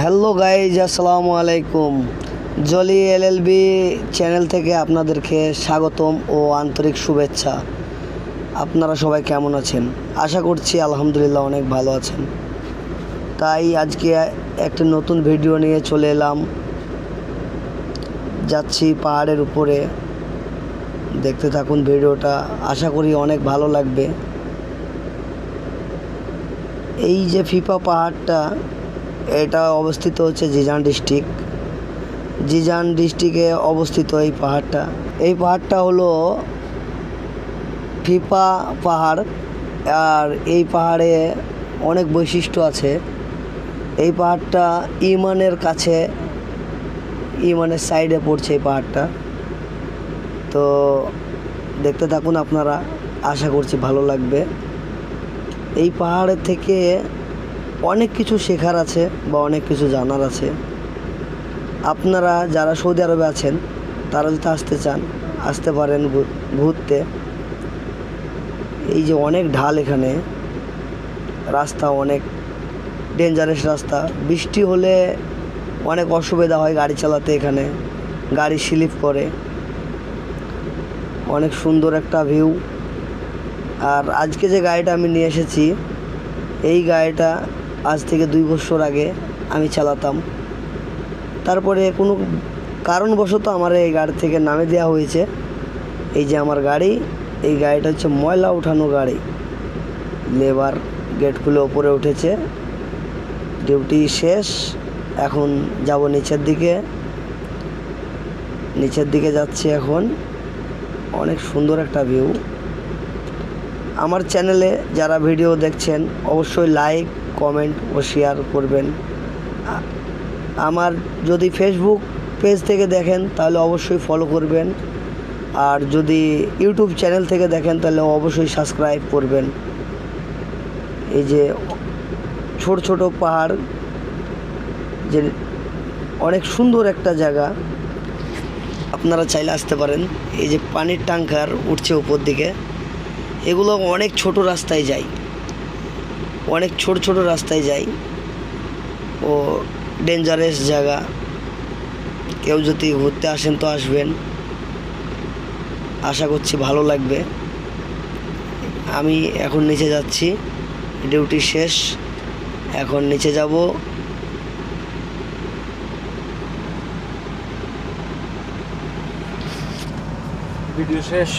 Hello guys, আসসালামু আলাইকুম। Jolly LLB channel থেকে আপনাদেরকে স্বাগতম ও আন্তরিক শুভেচ্ছা। আপনারা সবাই কেমন আছেন? আশা করছি আলহামদুলিল্লাহ অনেক ভালো আছেন। তাই আজকে একটা নতুন ভিডিও নিয়ে চলে এলাম। যাচ্ছি পাহাড়ের উপরে, দেখতে থাকুন ভিডিওটা, আশা করি অনেক ভালো লাগবে। এই যে ফিফা পাহাড়টা, এটা অবস্থিত হচ্ছে জিজান ডিস্ট্রিক্টে অবস্থিত এই পাহাড়টা। এই পাহাড়টা হলো ফিফা পাহাড়, আর এই পাহাড়ে অনেক বৈশিষ্ট্য আছে। এই পাহাড়টা ইমানের কাছে, ইমানের সাইডে পড়ছে এই পাহাড়টা। তো দেখতে থাকুন আপনারা, আশা করছি ভালো লাগবে। এই পাহাড়ের থেকে অনেক কিছু শেখার আছে বা অনেক কিছু জানার আছে। আপনারা যারা সৌদি আরবে আছেন তারা যদি আসতে চান, আসতে পারেন ঘুরতে। এই যে অনেক ঢাল, এখানে রাস্তা অনেক ডেঞ্জারাস রাস্তা। বৃষ্টি হলে অনেক অসুবিধা হয় গাড়ি চালাতে, এখানে গাড়ি স্লিপ করে। অনেক সুন্দর একটা ভিউ। আর আজকে যে গাড়িটা আমি নিয়ে এসেছি, এই গাড়িটা আজ থেকে 2 বছর আগে আমি চালাতাম। তারপরে কোনো কারণবশত আমার এই গাড়ি থেকে নামে দেওয়া হয়েছে। এই যে আমার গাড়ি, এই গাড়িটা হচ্ছে ময়লা উঠানো গাড়ি। লেবার গেট খুলে ওপরে উঠেছে, ডিউটি শেষ। এখন যাব নিচের দিকে যাচ্ছি এখন। অনেক সুন্দর একটা ভিউ। আমার চ্যানেলে যারা ভিডিও দেখছেন অবশ্যই লাইক, কমেন্ট ও শেয়ার করবেন। আমার যদি ফেসবুক পেজ থেকে দেখেন তাহলে অবশ্যই ফলো করবেন, আর যদি ইউটিউব চ্যানেল থেকে দেখেন তাহলে অবশ্যই সাবস্ক্রাইব করবেন। এই যে ছোট ছোট পাহাড়, যে অনেক সুন্দর একটা জায়গা, আপনারা চাইলে আসতে পারেন। এই যে পানির ট্যাঙ্কার উঠছে উপর দিকে, এগুলো অনেক ছোট রাস্তায় যায়, অনেক ছোট রাস্তায় যায় ও ডেঞ্জারাস জায়গা। কেউ যদি ঘুরতে আসেন তো আসবেন, আশা করছি ভালো লাগবে। আমি এখন নিচে যাচ্ছি, ডিউটি শেষ, এখন নিচে যাব। ভিডিও শেষ।